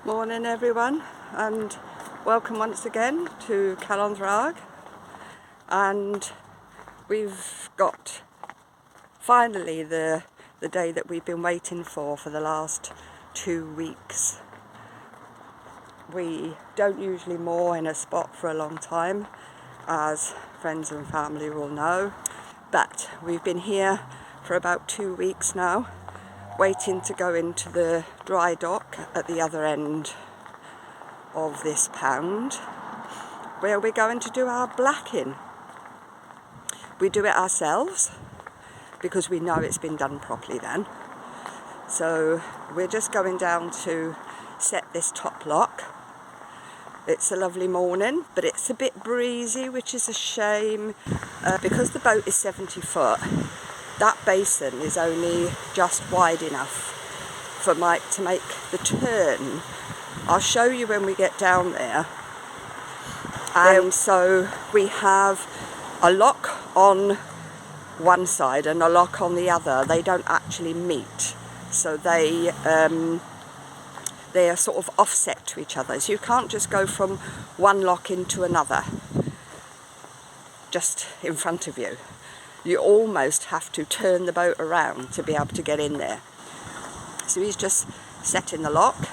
Morning everyone, and welcome once again to Calondrag. And we've got finally the day that we've been waiting for the last 2 weeks. We don't usually moor in a spot for a long time, as friends and family will know, but we've been here for about 2 weeks now, waiting to go into the dry dock at the other end of this pound, where we're going to do our blacking. We do it ourselves because we know it's been done properly then. So we're just going down to set this top lock. It's a lovely morning, but it's a bit breezy, which is a shame. Because the boat is 70 foot, that basin is only just wide enough for Mike to make the turn. I'll show you when we get down there. And so we have a lock on one side and a lock on the other. They don't actually meet, so they are sort of offset to each other. So you can't just go from one lock into another just in front of you. You almost have to turn the boat around to be able to get in there. So he's just setting the lock.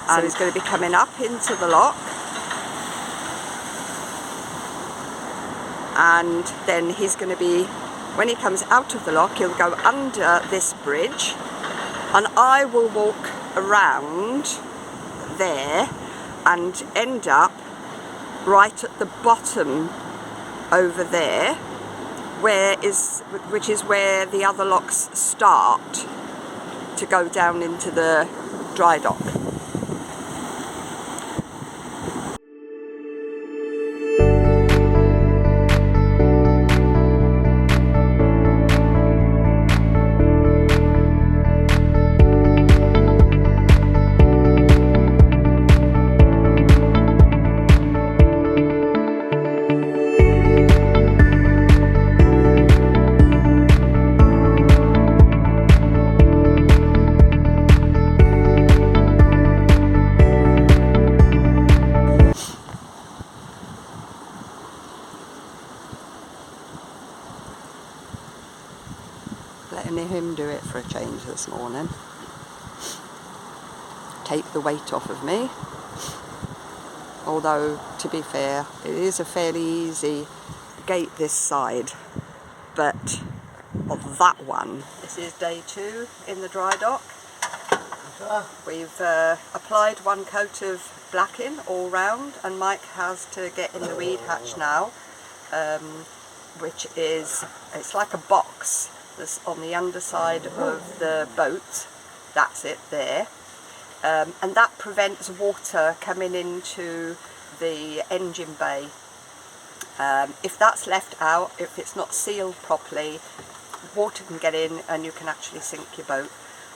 So he's going to be coming up into the lock. And then he's going to be, when he comes out of the lock, he'll go under this bridge. And I will walk around there and end up right at the bottom over there, which is where the other locks start to go down into the dry dock. Letting him do it for a change this morning. Take the weight off of me. Although, to be fair, it is a fairly easy gate this side. But of that one, this is day 2 in the dry dock. We've applied 1 coat of blacking all round, and Mike has to get in the weed hatch now, which is, it's like a box. This on the underside of the boat, that's it there, and that prevents water coming into the engine bay. If that's left out, if it's not sealed properly, water can get in and you can actually sink your boat.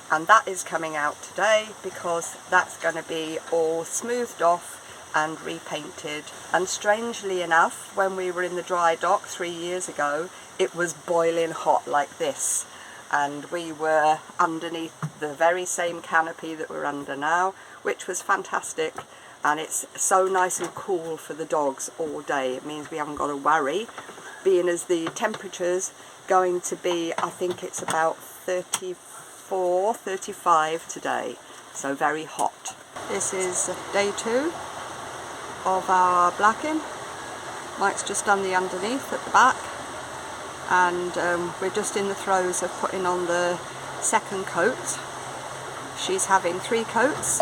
And that is coming out today because that's going to be all smoothed off and repainted. And strangely enough, when we were in the dry dock 3 years ago, it was boiling hot like this, and we were underneath the very same canopy that we're under now, which was fantastic. And it's so nice and cool for the dogs all day. It means we haven't got to worry, being as the temperature's going to be, I think it's about 34, 35 today, so very hot. This is day 2 of our blacking. Mike's just done the underneath at the back, and we're just in the throes of putting on the 2nd coat. She's having 3 coats.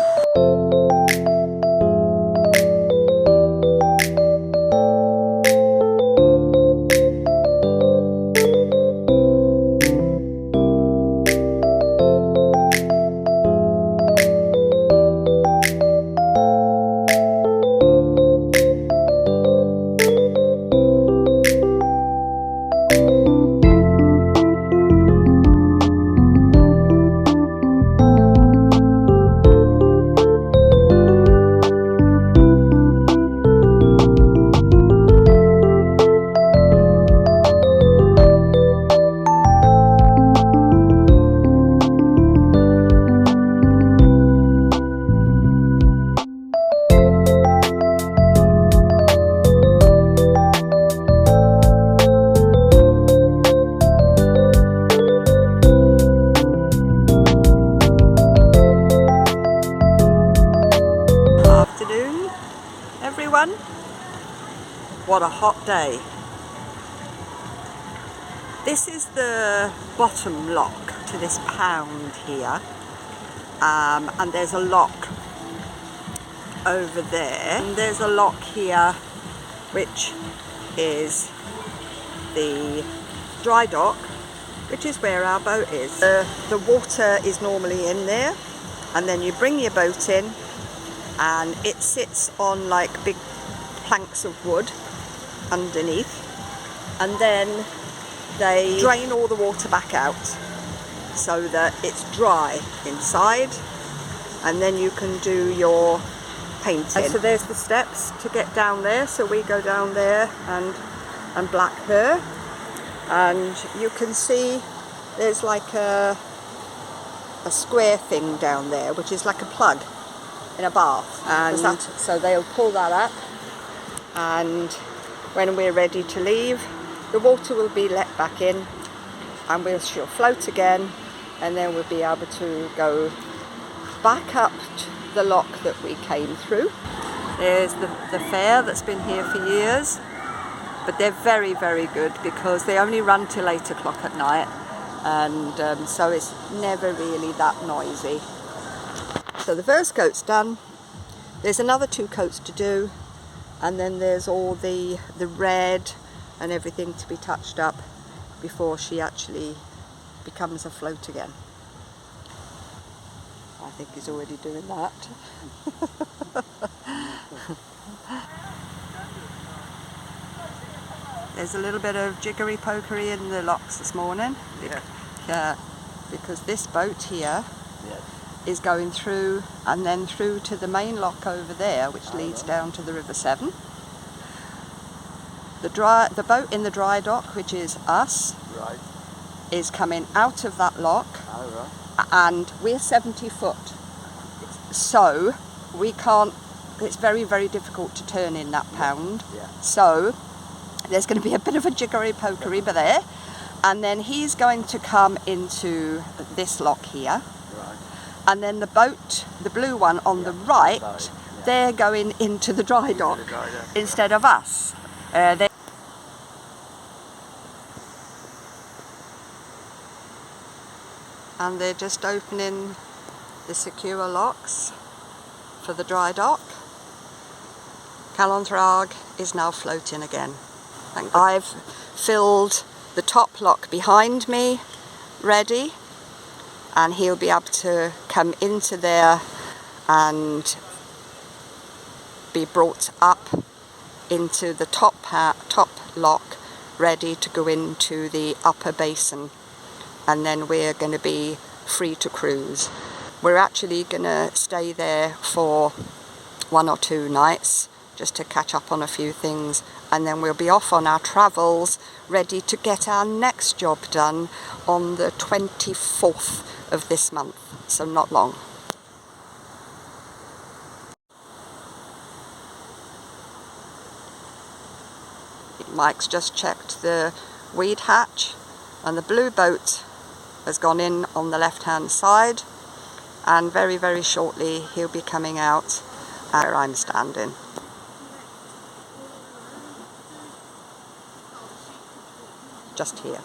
everyone. What a hot day. This is the bottom lock to this pound here, and there's a lock over there, and there's a lock here which is the dry dock, which is where our boat is. The water is normally in there, and then you bring your boat in and it sits on like big planks of wood underneath, and then they drain all the water back out so that it's dry inside, and then you can do your painting. So there's the steps to get down there, so we go down there and black her, and you can see there's like a square thing down there which is like a plug in a bath, and so they'll pull that up, and when we're ready to leave, the water will be let back in, and she'll float again, and then we'll be able to go back up to the lock that we came through. There's the fair that's been here for years, but they're very, very good because they only run till 8 o'clock at night, and so it's never really that noisy. So the first coat's done. There's another 2 coats to do, and then there's all the red and everything to be touched up before she actually becomes afloat again. I think he's already doing that. There's a little bit of jiggery-pokery in the locks this morning. Yeah, because this boat here is going through and then through to the main lock over there, which leads down to the River Severn. The boat in the dry dock, which is us, is coming out of that lock, and we're 70 foot, so we can't, it's very, very difficult to turn in that pound, so there's going to be a bit of a jiggery-pokery there, and then he's going to come into this lock here, and then the boat, the blue one on the right, they're going into the dry dock instead of us. And they're just opening the secure locks for the dry dock. Calondrag is now floating again. I've filled the top lock behind me ready, and he'll be able to come into there and be brought up into the top lock, ready to go into the upper basin, and then we're going to be free to cruise. We're actually going to stay there for 1 or 2 nights just to catch up on a few things, and then we'll be off on our travels, ready to get our next job done on the 24th of this month, so not long. Mike's just checked the weed hatch, and the blue boat has gone in on the left hand side, and very, very shortly he'll be coming out where I'm standing. Just here.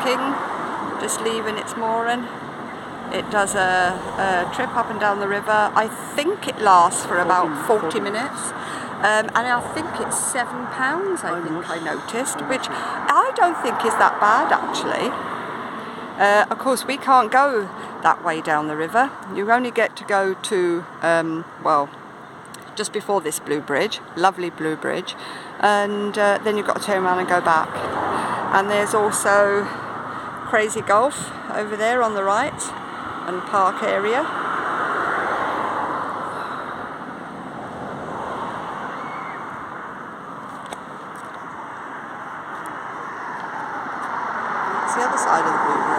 docking, just leaving its mooring. It does a trip up and down the river. I think it lasts for about 40 minutes. And I think it's £7, I think I noticed, which I don't think is that bad actually. Of course, we can't go that way down the river. You only get to go to, well, just before this blue bridge, lovely blue bridge, and then you've got to turn around and go back. And there's also Crazy Golf over there on the right, and park area. It's the other side of the blue bridge.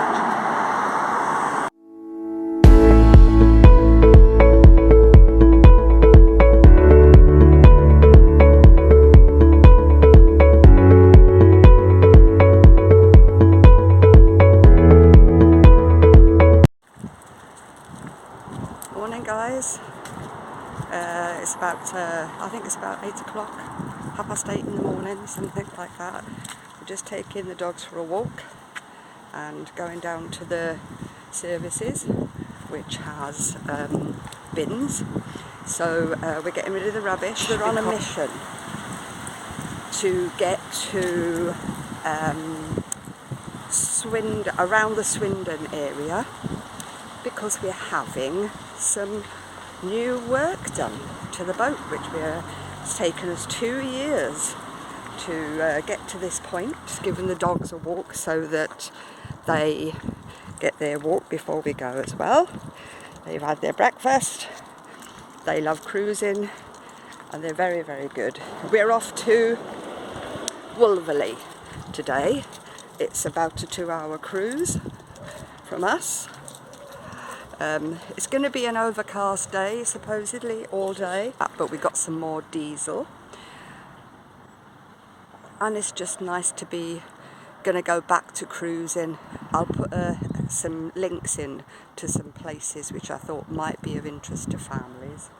Morning guys, it's about, I think it's about 8 o'clock, 8:30 in the morning, something like that. We're just taking the dogs for a walk and going down to the services, which has bins. So we're getting rid of the rubbish. We're on a mission to get to around the Swindon area, because we're having some new work done to the boat, which it's taken us 2 years to get to this point. Just giving the dogs a walk so that they get their walk before we go as well. They've had their breakfast, they love cruising, and they're very, very good. We're off to Wolverley today. It's about a 2-hour cruise from us. It's going to be an overcast day, supposedly, all day, but we got some more diesel. And it's just nice to be going to go back to cruising. I'll put some links in to some places which I thought might be of interest to families.